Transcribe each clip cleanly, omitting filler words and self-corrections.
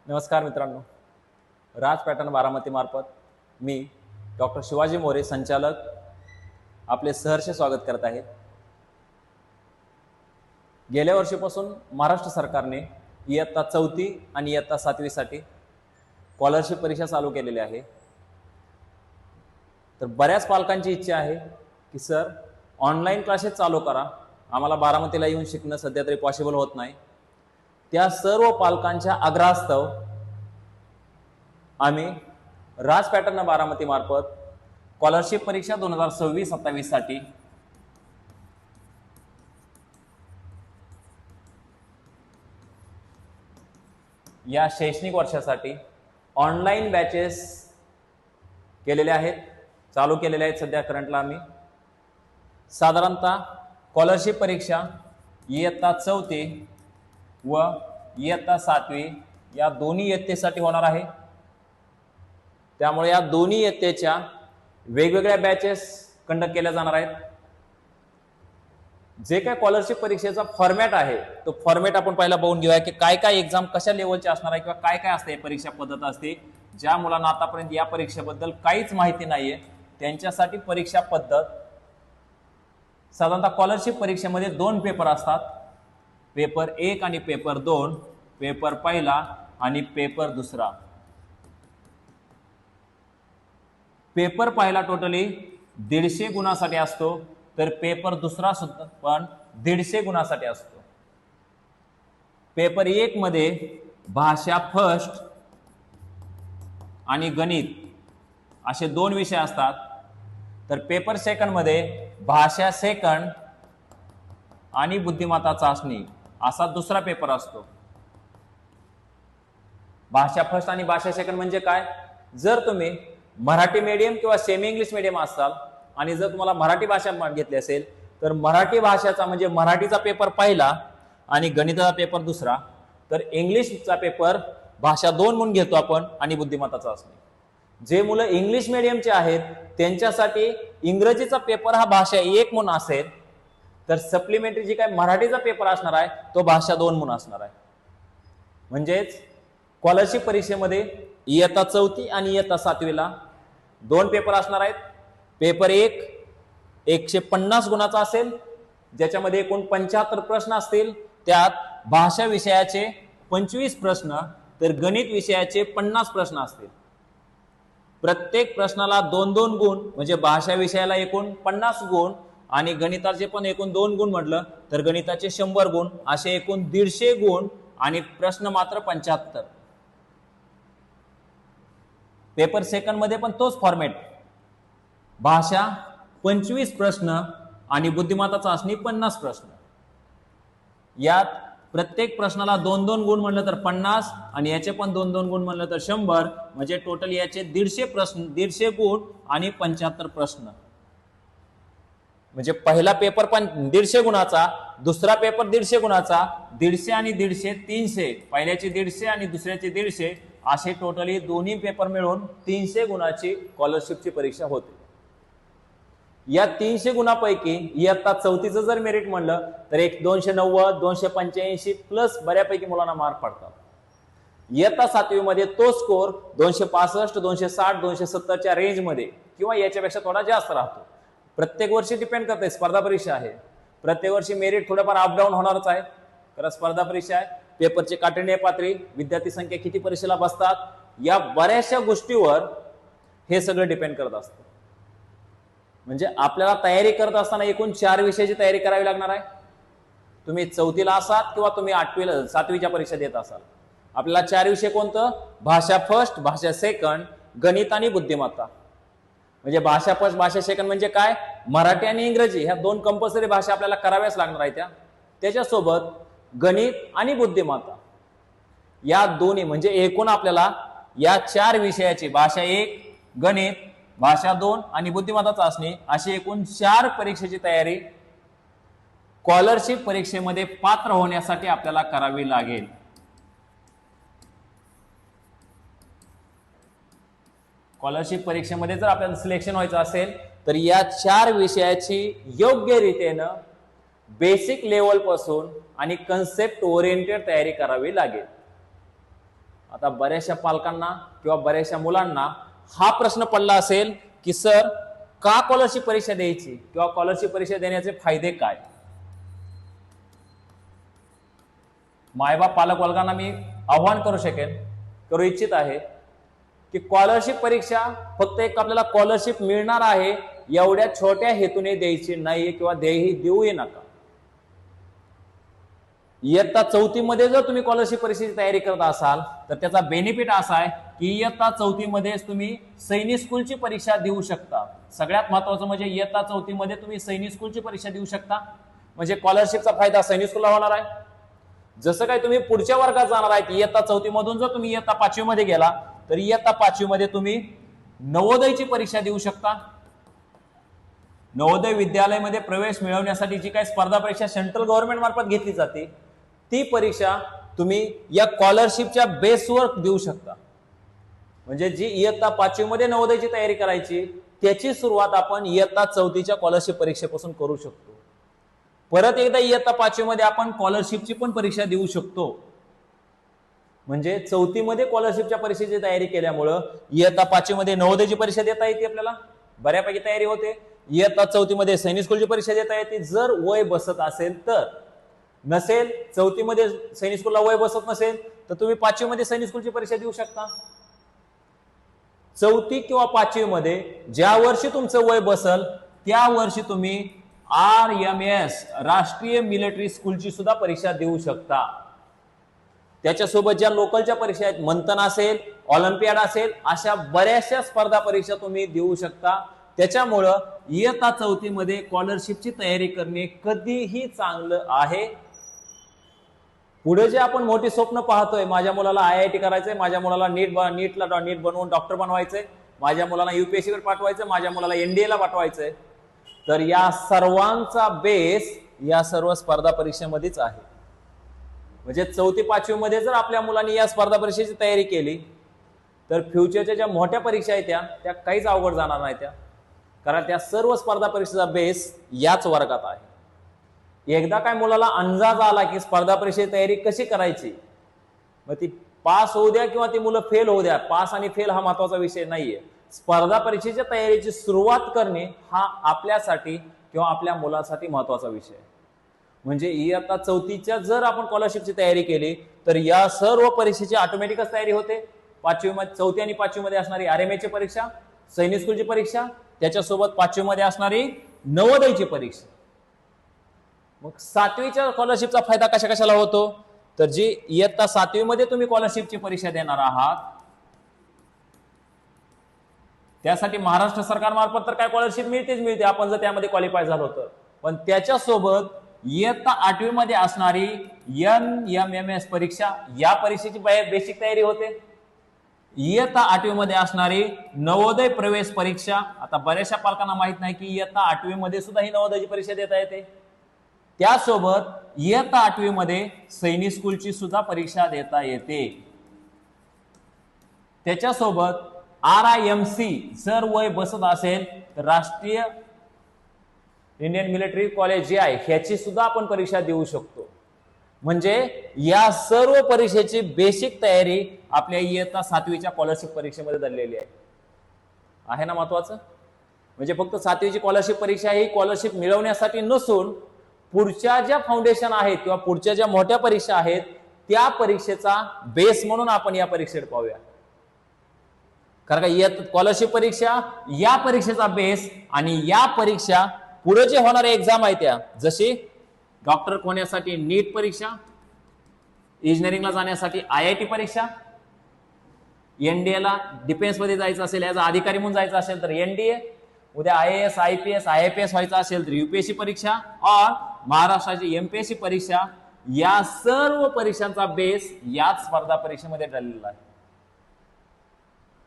नमस्कार मित्रांनो, राज पॅटर्न बारामती मार्फत मी डॉक्टर शिवाजी मोरे संचालक आपले सहर्ष स्वागत करत आहे। गेल्या वर्षीपासून महाराष्ट्र सरकारने इयत्ता 4थी आणि इयत्ता 7वी साठी स्कॉलरशिप परीक्षा चालू केलेली आहे। तर बऱ्याच पालकांची इच्छा आहे की सर ऑनलाईन क्लासेस चालू करा, आम्हाला बारामतीला येऊन शिकणं सध्या तरी पॉसिबल होत नाही। त्या सर्व पालकांच्या आग्रहास्तव आम्ही राज पॅटर्न बारामती मार्फत स्कॉलरशिप परीक्षा 2026-27 साठी या शैक्षणिक वर्षासाठी ऑनलाईन बॅचेस केलेले आहेत, चालू केलेले आहेत। सध्या करंटला आम्ही साधारणतः स्कॉलरशिप परीक्षा इयत्ता 4थी व इयत्ता 7वी या दोन्ही इयत्तेसाठी होणार आहे। त्यामुळे या दोन्ही इयत्तेच्या वेगवेगळ्या बॅचेस कंडक्ट केल्या जाणार आहेत। जे काय स्कॉलरशिप परीक्षेचा फॉर्मॅट आहे तो फॉर्मॅट आपण पहिला बघून घेऊया की काय काय एक्झाम कशा लेवलचे असणार आहे किंवा काय काय असते परीक्षा पद्धत असते। ज्या मुलांना आतापर्यंत या परीक्षेबद्दल काहीच माहिती नाहीये त्यांच्यासाठी परीक्षा पद्धत साधारणतः स्कॉलरशिप परीक्षेमध्ये 2 पेपर असतात, पेपर 1 आणि पेपर 2, पेपर पहिला आणि पेपर दुसरा। पेपर पहिला टोटली 150 गुणांसाठी असतो, तर पेपर दुसरा सुद्धा पण 150 गुणांसाठी असतो। पेपर 1 मध्ये भाषा फर्स्ट आणि गणित असे 2 विषय असतात, तर पेपर सेकंड मध्ये भाषा सेकंड आणि बुद्धिमत्ता चाचणी असा दुसरा पेपर असतो। भाषा फर्स्ट आणि भाषा सेकंड म्हणजे काय? जर तुम्ही मराठी मीडियम किंवा सेमी इंग्लिश मीडियम असाल आणि जर तुम्हाला मराठी भाषा घेतली असेल तर मराठी भाषेचा म्हणजे मराठीचा पेपर पहिला आणि गणिताचा पेपर दुसरा, तर इंग्लिशचा पेपर भाषा 2 म्हणून घेतो आपण आणि बुद्धिमत्ता चाचणी। जे मुलं इंग्लिश मीडियमचे आहेत त्यांच्यासाठी इंग्रजीचा पेपर हा भाषा 1 म्हणून असेल, तर सप्लिमेंटरी जी काय मराठीचा पेपर असणार आहे तो भाषा 2 म्हणून असणार आहे। म्हणजेच स्कॉलरशिप परीक्षेमध्ये इयत्ता 4थी आणि इयत्ता 7वीला 2 पेपर असणार आहेत। पेपर 1 150 गुणाचा असेल, ज्याच्यामध्ये एकूण 75 प्रश्न असतील, त्यात भाषा विषयाचे 25 प्रश्न तर गणित विषयाचे 50 प्रश्न असतील। प्रत्येक प्रश्नाला 2-2 गुण म्हणजे भाषा विषयाला एकूण 50 गुण आणि गणिताचे पण एकूण 2 गुण म्हटलं तर गणिताचे 100 गुण, असे एकूण 150 गुण आणि प्रश्न मात्र 75। पेपर सेकंड मध्ये पण तोच फॉर्मॅट, भाषा 25 प्रश्न आणि बुद्धिमत्ता चाचणी 50 प्रश्न। यात प्रत्येक प्रश्नाला 2-2 गुण म्हणलं तर 50 आणि याचे पण 2-2 गुण म्हणलं तर 100, म्हणजे टोटल याचे 150 प्रश्न 150 गुण आणि 75 प्रश्न। म्हणजे पहिला पेपर पण 150 गुणाचा, दुसरा पेपर 150 गुणाचा, 150 आणि 150 300, पहिल्याचे 150 आणि दुसऱ्याचे 150, असे टोटली दोन्ही पेपर मिळून 300 गुणाची स्कॉलरशिपची परीक्षा होते। या 300 गुणापैकी इयत्ता 4थीचं जर मेरिट म्हणलं तर एक 290 285 प्लस बऱ्यापैकी मुलांना मार्क पडतात। इयत्ता 7वी मध्ये तो स्कोर 265 260 270 च्या रेंज मध्ये किंवा याच्यापेक्षा थोडा जास्त राहतो। प्रत्येक वर्षी डिपेंड करते, स्पर्धा परीक्षा आहे, प्रत्येक वर्षी मेरिट थोडंफार अप डाऊन होणारच आहे, कारण स्पर्धा परीक्षा आहे। पेपरचे काठिण्य पातळी, विद्यार्थी संख्या किती परीक्षेला बसतात, या बऱ्याचशा गोष्टीवर हे सगळं डिपेंड करत असतं। म्हणजे आपल्याला तयारी करत असताना एकूण 4 विषयाची तयारी करावी लागणार आहे। तुम्ही 4थीला असाल किंवा तुम्ही 8वीला 7वीच्या परीक्षा देत असाल, आपल्याला 4 विषय कोणतं? भाषा फर्स्ट, भाषा सेकंड, गणित आणि बुद्धिमत्ता। म्हणजे भाषा फर्स्ट भाषा सेकंड म्हणजे काय? मराठी आणि इंग्रजी ह्या 2 कंपल्सरी भाषा आपल्याला कराव्याच लागणार आहेत। त्याच्यासोबत गणित आणि बुद्धिमत्ता या दोन्ही, म्हणजे एकूण आपल्याला या 4 विषयाची भाषा 1, गणित, भाषा 2 आणि बुद्धिमत्ता चाचणी अशी एकूण 4 परीक्षेची तयारी स्कॉलरशिप परीक्षेमध्ये पात्र होण्यासाठी आपल्याला करावी लागेल। स्कॉलरशिप परीक्षेमध्ये जर आपल्याला सिलेक्शन व्हायचं असेल तर या 4 विषयाची योग्य रीतीनं बेसिक लेवल पासून आणि कन्सेप्ट ओरिएंटेड तयारी करावी लागेल। आता बऱ्याचशा पालकांना किंवा बऱ्याचशा मुलांना हा प्रश्न पडला असेल की सर का स्कॉलरशिप परीक्षा द्यायची किंवा स्कॉलरशिप परीक्षा देण्याचे फायदे काय. मायबाप पालक वर्गांना मी आव्हान करू इच्छित आहे की स्कॉलरशिप परीक्षा फक्त एक आपल्याला स्कॉलरशिप मिळणार आहे एवढ्या छोट्या हेतूने द्यायची नाही किंवा देऊही नका. इयत्ता 4थी मध्ये जर तुम्ही स्कॉलरशिप परीक्षेची तयारी करत असाल तर त्याचा बेनिफिट असा आहे की इयत्ता 4थी मध्येच तुम्ही सैनिक स्कूलची परीक्षा देऊ शकता. सगळ्यात महत्वाचं म्हणजे इयत्ता 4थी मध्ये तुम्ही सैनिक स्कूलची परीक्षा देऊ शकता. म्हणजे स्कॉलरशिपचा फायदा सैनिक स्कूलला होणार आहे. जसं काही तुम्ही पुढच्या वर्गात जाणार आहे इयत्ता 4थी मधून जर तुम्ही इयत्ता 5वी मध्ये गेला तर इयत्ता 5वी मध्ये तुम्ही नवोदयची परीक्षा देऊ शकता. नवोदय विद्यालयामध्ये प्रवेश मिळवण्यासाठी जी काही स्पर्धा परीक्षा सेंट्रल गव्हर्नमेंट मार्फत घेतली जाते ती परीक्षा तुम्ही या स्कॉलरशिपच्या बेसवर देऊ शकता. म्हणजे जी इयत्ता 5वी मध्ये नवोदयची तयारी करायची त्याची सुरुवात आपण इयत्ता 4थीच्या स्कॉलरशिप परीक्षेपासून करू शकतो. परत एकदा इयत्ता 5वी मध्ये आपण स्कॉलरशिपची पण परीक्षा देऊ शकतो. म्हणजे 4थी मध्ये स्कॉलरशिपच्या परीक्षेची तयारी केल्यामुळं इयत्ता 5वी मध्ये नवोदयची परीक्षा देता येते, आपल्याला बऱ्यापैकी तयारी होते. इयत्ता 4थी मध्ये सैनिक स्कूलची परीक्षा देता येते जर वय बसत असेल तर. नसेल 4थी मध्ये सैनिक स्कूलला वय बसत नसेल तर तुम्ही 5वी मध्ये सैनिक स्कूलची परीक्षा देऊ शकता. 4थी किंवा 5वी मध्ये ज्या वर्षी तुमचं वय बसल त्या वर्षी तुम्ही RMS राष्ट्रीय मिलिटरी स्कूलची सुद्धा परीक्षा देऊ शकता. त्याच्यासोबत ज्या लोकलच्या परीक्षा आहेत, मंथन असेल, ऑलिम्पियाड असेल, अशा बऱ्याचशा स्पर्धा परीक्षा तुम्ही देऊ शकता. त्याच्यामुळं इयत्ता 4थी मध्ये स्कॉलरशिपची तयारी करणे कधीही चांगलं आहे. पुढे जे आपण मोठी स्वप्न पाहतोय, माझ्या मुलाला IIT करायचंय, माझ्या मुलाला नीट बनवून डॉक्टर बनवायचंय, माझ्या मुलाला UPSC वर पाठवायचंय, माझ्या मुलाला NDA ला पाठवायचंय, तर या सर्वांचा बेस या सर्व स्पर्धा परीक्षेमध्येच आहे. म्हणजे 4थी 5वी मध्ये जर आपल्या मुलांनी या स्पर्धा परीक्षेची तयारी केली तर फ्युचरच्या ज्या मोठ्या परीक्षा आहेत त्या काहीच अवघड जाणार नाही त्या, कारण त्या सर्व स्पर्धा परीक्षेचा बेस याच वर्गात आहे. एकदा काय मुलाला अंदाज आला की स्पर्धा परीक्षेची तयारी कशी करायची, मग ती पास होऊ द्या किंवा ती मुलं फेल होऊ द्या, पास आणि फेल हा महत्वाचा विषय नाहीये. स्पर्धा परीक्षेच्या तयारीची सुरुवात करणे हा आपल्यासाठी किंवा आपल्या मुलासाठी महत्वाचा विषय आहे. म्हणजे इयत्ता 4थीच्या जर आपण स्कॉलरशिपची तयारी केली तर या सर्व परीक्षेची ऑटोमॅटिकच तयारी होते. 4थी आणि 5वी मध्ये असणारी RMA ची परीक्षा, सैनिक स्कूलची परीक्षा, त्याच्यासोबत 5वी मध्ये असणारी नवोदयची परीक्षा. मग 7वीच्या स्कॉलरशिपचा फायदा कशाला होतो, तर जी इयत्ता 7वी मध्ये तुम्ही स्कॉलरशिपची परीक्षा देणार आहात त्यासाठी महाराष्ट्र सरकारमार्फत तर काय स्कॉलरशिप मिळते आपण जर त्यामध्ये क्वालिफाय झालो तर. पण त्याच्यासोबत इयत्ता 8वी मध्ये असणारी NMMS परीक्षा, या परीक्षेची बेसिक तयारी होते. इयत्ता 8वी मध्ये असणारी नवोदय प्रवेश परीक्षा, आता बऱ्याचशा पालकांना माहित नाही की इयत्ता 8वी मध्ये सुद्धा ही नवोदयची परीक्षा देता येते. त्यासोबत इयत्ता 8वी मध्ये सैनिक स्कूलची सुद्धा परीक्षा देता येते. त्याच्यासोबत RIMC जर वय बसत असेल तर राष्ट्रीय इंडियन मिलिटरी कॉलेज जे आहे ह्याची सुद्धा आपण परीक्षा देऊ शकतो. म्हणजे या सर्व परीक्षेची बेसिक तयारी आपल्या इयत्ता 7वीच्या स्कॉलरशिप परीक्षेमध्ये झालेली आहे ना महत्वाचं. म्हणजे फक्त 7वीची स्कॉलरशिप परीक्षा ही स्कॉलरशिप मिळवण्यासाठी नसून पुढच्या ज्या फाउंडेशन आहेत किंवा पुढच्या ज्या मोठ्या परीक्षा आहेत त्या परीक्षेचा बेस म्हणून आपण या परीक्षेत पाहूया. कारण का स्कॉलरशिप परीक्षा या परीक्षेचा बेस आणि या परीक्षा पुढे जे होणारे एक्झाम आहे त्या, जशी डॉक्टर होण्यासाठी नीट परीक्षा, इंजिनिअरिंगला जाण्यासाठी IIT परीक्षा, NDA ला डिफेन्स मध्ये जायचं असेल, याचा अधिकारी म्हणून जायचं असेल तर NDA, उद्या IAS IPS IPS व्हायचं असेल तर UPSC परीक्षा और महाराष्ट्राची MPSC परीक्षा, या सर्व परीक्षांचा बेस याच स्पर्धा परीक्षेमध्ये ठरलेला आहे.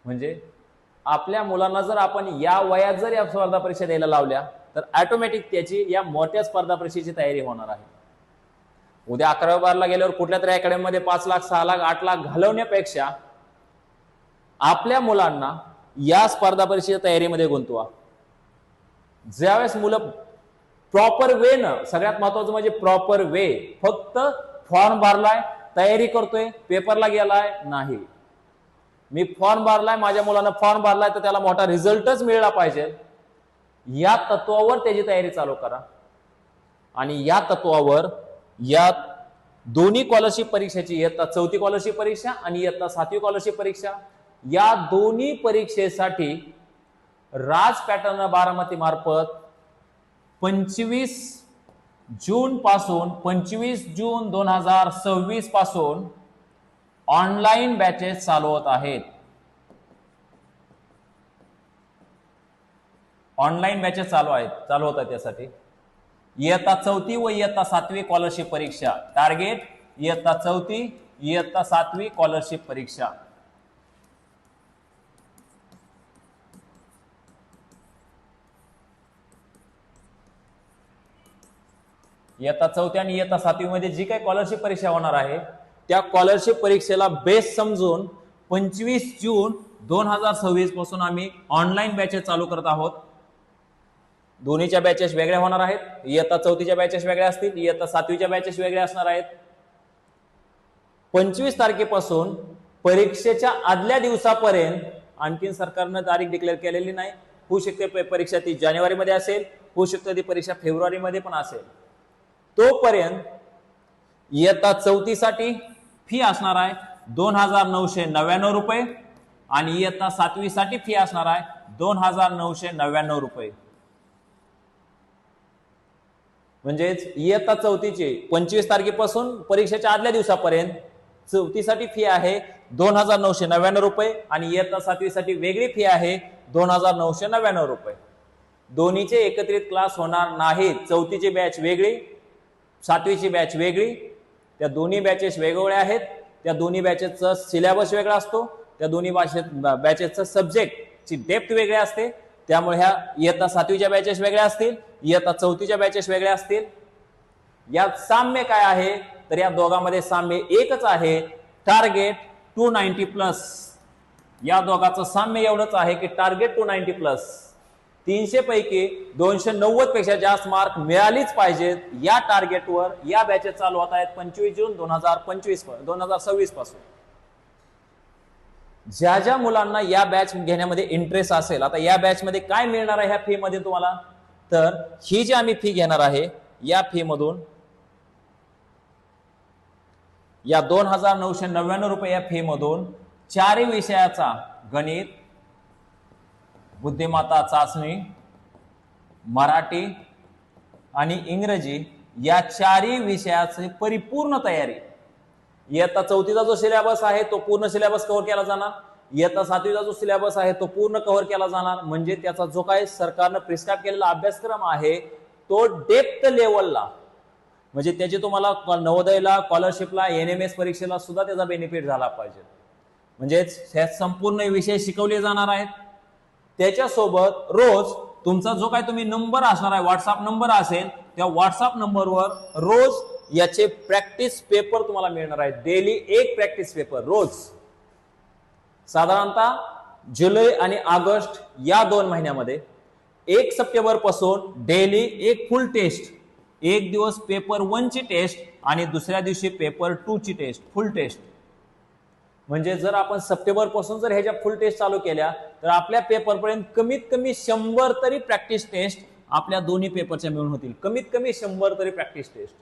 म्हणजे आपल्या मुलांना जर आपण या वयात जर या स्पर्धा परीक्षा द्यायला लावल्या तर ऑटोमॅटिक त्याची या मोठ्या स्पर्धा परीक्षेची तयारी होणार आहे. उद्या 11वी 12ला गेल्यावर कुठल्या तरी अकॅडमी मध्ये 5 लाख 6 लाख 8 लाख घालवण्यापेक्षा आपल्या मुलांना या स्पर्धा परीक्षेच्या तयारीमध्ये गुंतवा. ज्यावेळेस मुलं प्रॉपर वे न, सगळ्यात महत्वाचं म्हणजे प्रॉपर वे, फक्त फॉर्म भरलाय, तयारी करतोय, पेपरला गेलाय नाही, मी फॉर्म भरलाय, माझ्या मुलानं फॉर्म भरलाय, तर त्याला मोठा रिझल्टच मिळाला पाहिजे, या तत्वावर त्याची तयारी चालू करा. आणि या तत्वावर या दोन्ही स्कॉलरशिप परीक्षेची, इयत्ता 4थी स्कॉलरशिप परीक्षा आणि इयत्ता 7वी स्कॉलरशिप परीक्षा, या दोन्ही परीक्षेसाठी राज पॅटर्न बारामती मार्फत 25 जून पासून 25 जून 2026 पासून ऑनलाईन बॅचेस चालू होत आहेत. ऑनलाईन बॅचेस चालू होत आहेत. त्यासाठी इयत्ता 4थी व इयत्ता 7वी स्कॉलरशिप परीक्षा, टार्गेट इयत्ता 4थी इयत्ता 7वी स्कॉलरशिप परीक्षा. इयत्ता 4थी आणि इयत्ता 7वी मध्ये जी काही स्कॉलरशिप परीक्षा होणार आहे, त्या स्कॉलरशिप परीक्षेला बेस समजून 25 जून 2026 पासून आम्ही ऑनलाईन बॅचेस चालू करत आहोत. दोन्हीच्या बॅचेस वेगळ्या होणार आहेत. इयत्ता 4थीच्या बॅचेस वेगळ्या असतील, इयत्ता 7वीच्या बॅचेस वेगळ्या असणार आहेत. 25 तारखेपासून परीक्षेच्या आदल्या दिवसापर्यंत, आणखी सरकारनं तारीख डिक्लेअर केलेली नाही, होऊ शकते परीक्षा ती जानेवारीमध्ये असेल, होऊ शकते ती परीक्षा फेब्रुवारीमध्ये पण असेल. तोपर्यंत इयत्ता 4थी साठी फी असणार आहे 2999 रुपये आणि इयत्ता 7वी साठी फी असणार आहे 2999 रुपये. म्हणजेच इयत्ता 4थीचे 25 तारखेपासून परीक्षेच्या आदल्या दिवसापर्यंत 4थी साठी फी आहे 2999 रुपये आणि इयत्ता 7वी साठी वेगळी फी आहे 2999 रुपये. दोन्हीचे एकत्रित क्लास होणार नाहीत. 4थीची बॅच वेगळी, 7वीची बॅच वेगळी. त्या दोन्ही बॅचेस वेगवेगळ्या आहेत. त्या दोन्ही बॅचेसचा सिलेबस वेगळा असतो. त्या दोन्ही बॅचेसचं सब्जेक्टची डेप्थ वेगळी असते. त्यामुळे ह्या इयत्ता 7वीच्या बॅचेस वेगळ्या असतील, इयत्ता 4थीच्या बॅचेस वेगळ्या असतील. यात साम्य काय आहे, तर या दोघांमध्ये साम्य एकच आहे, टार्गेट 290+. या दोघांचं साम्य एवढंच आहे की टार्गेट 290+. 300 पैकी 290 पेक्षा जास्त मार्क मिळालीच पाहिजेत. या टार्गेटवर या बॅचेस चालू होत आहेत 25 जून 2026 पासून. ज्या ज्या मुलांना या बॅच घेण्यामध्ये इंटरेस्ट असेल, आता या बॅच मध्ये काय मिळणार आहे ह्या फी मध्ये तुम्हाला, तर ही जी आम्ही फी घेणार आहे, या फी मधून या 2999 रुपये या फी मधून 4 विषयाचा गणित, बुद्धिमत्ता चाचणी, मराठी आणि इंग्रजी या 4 विषयाची परिपूर्ण तयारी. इयत्ता 4थीचा जो सिलेबस आहे तो पूर्ण सिलेबस कव्हर केला जाणार. इयत्ता 7वीचा जो सिलेबस आहे तो पूर्ण कव्हर केला जाणार. म्हणजे त्याचा जो काही सरकारनं प्रिस्क्राइब केलेला अभ्यासक्रम आहे तो डेप्थ लेवलला, म्हणजे त्याची तुम्हाला नवोदयला, स्कॉलरशिपला, NMS परीक्षेला सुद्धा त्याचा बेनिफिट झाला पाहिजे. म्हणजेच हे संपूर्ण विषय शिकवले जाणार आहेत. त्याच्यासोबत रोज तुमचा जो काही तुम्ही नंबर असणार आहे, व्हॉट्सअप नंबर असेल, त्या व्हॉट्सअप नंबरवर रोज याचे प्रॅक्टिस पेपर तुम्हाला मिळणार आहेत. डेली एक प्रॅक्टिस पेपर रोज. साधारणतः जुलै आणि ऑगस्ट या 2 महिन्यामध्ये 1 सप्टेंबर पासून डेली एक फुल टेस्ट, एक दिवस पेपर 1 ची टेस्ट आणि दुसऱ्या दिवशी पेपर 2 ची टेस्ट, फुल टेस्ट. म्हणजे जर आपण सप्टेंबर पासून जर ह्याच्या फुल टेस्ट चालू केल्या तर आपल्या पेपर पर्यंत कमीत कमी 100 तरी प्रॅक्टिस टेस्ट आपल्या दोन्ही पेपरच्या मिळून होतील. कमीत कमी 100 तरी प्रॅक्टिस टेस्ट.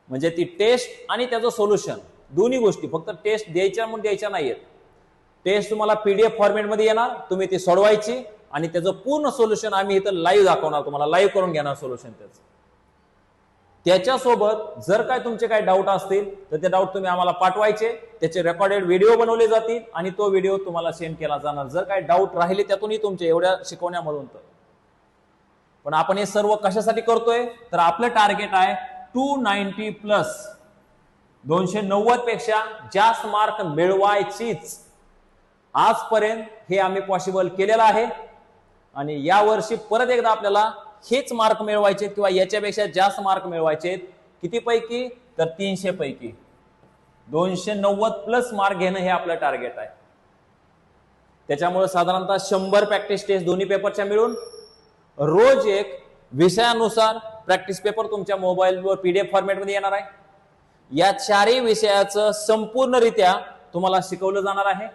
म्हणजे ती टेस्ट आणि त्याचं सोल्युशन दोन्ही गोष्टी, फक्त टेस्ट द्यायच्या म्हणून द्यायच्या नाहीयेत. टेस्ट तुम्हाला PDF फॉर्मॅटमध्ये येणार, तुम्ही ती सोडवायची आणि त्याचं पूर्ण सोल्युशन आम्ही इथं लाईव्ह दाखवणार, तुम्हाला लाईव्ह करून घेणार सोल्युशन त्याचं. त्याच्यासोबत जर काय तुमचे काही डाऊट असतील तर ते डाऊट तुम्ही आम्हाला पाठवायचे, त्याचे रेकॉर्डेड व्हिडिओ बनवले जातील आणि तो व्हिडिओ तुम्हाला सेंड केला जाणार. जर काही डाऊट राहिले त्यातूनही तुमचे एवढ्या शिकवण्यामधून तर. पण आपण हे सर्व कशासाठी करतोय, तर आपलं टार्गेट आहे 290+, 290 पेक्षा जास्त मार्क मिळवायचीच. आजपर्यंत हे आम्ही पॉसिबल केलेलं आहे आणि या वर्षी परत एकदा आपल्याला हेच मार्क मिळवायचे किंवा याच्यापेक्षा जास्त मार्क मिळवायचे. किती पैकी, तर 300 पैकी 290+ मार्क घेणं हे आपलं टार्गेट आहे. त्याच्यामुळे साधारणतः 100 प्रॅक्टिस टेस्ट दोन्ही पेपरच्या मिळून रोज एक विषयानुसार प्रॅक्टिस पेपर तुमच्या मोबाईलवर PDF फॉर्मॅटमध्ये येणार आहे. या 4 विषयाचं संपूर्णरित्या तुम्हाला शिकवलं जाणार आहे.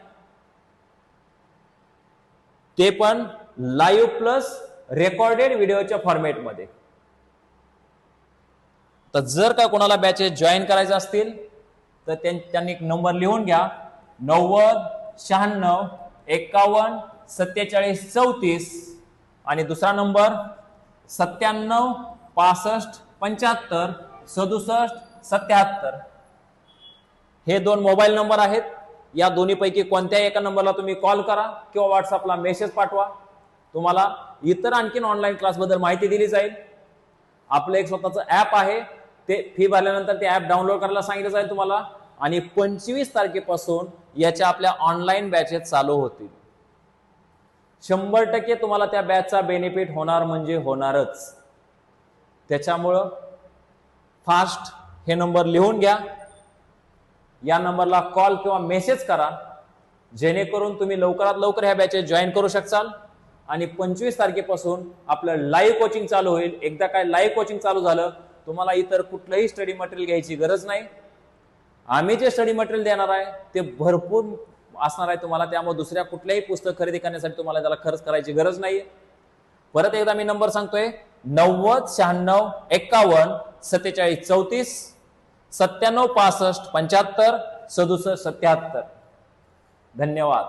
ते पण लाईव्ह प्लस रेकॉर्डेड व्हिडिओच्या फॉर्मॅटमध्ये. तर जर का कोणाला बॅचेस जॉईन करायचे असतील तर त्यांनी एक नंबर लिहून घ्या, 9096514734 आणि दुसरा नंबर 9765756777. हे 2 मोबाईल नंबर आहेत. या दोन्हीपैकी कोणत्याही एका नंबरला तुम्ही कॉल करा किंवा व्हॉट्सअपला मेसेज पाठवा. तुम्हाला इतर आणखीन ऑनलाईन क्लासबद्दल माहिती दिली जाईल. आपलं एक स्वतःचं ऍप आहे, ते फी भरल्यानंतर ते ऍप डाउनलोड करायला सांगितलं जाईल तुम्हाला. आणि 25 तारखेपासून याच्या आपल्या ऑनलाईन बॅचेस चालू होतील. 100% तुम्हाला त्या बॅचचा बेनिफिट होणार म्हणजे होणारच. त्याच्यामुळं फास्ट हे नंबर लिहून घ्या, या नंबरला कॉल किंवा मेसेज करा, जेणेकरून तुम्ही लवकरात लवकर ह्या बॅचेस जॉईन करू शकाल. आणि 25 तारखेपासून आपलं लाईव्ह कोचिंग चालू होईल. एकदा काय लाईव्ह कोचिंग चालू झालं, तुम्हाला इतर कुठलंही स्टडी मटेरियल घ्यायची गरज नाही. आम्ही जे स्टडी मटेरियल देणार आहे ते भरपूर असणार आहे तुम्हाला. त्यामुळे दुसऱ्या कुठल्याही पुस्तक खरेदी करण्यासाठी तुम्हाला त्याला खर्च करायची गरज नाही. परत एकदा मी नंबर सांगतोय, 9096514734 9765756777. धन्यवाद.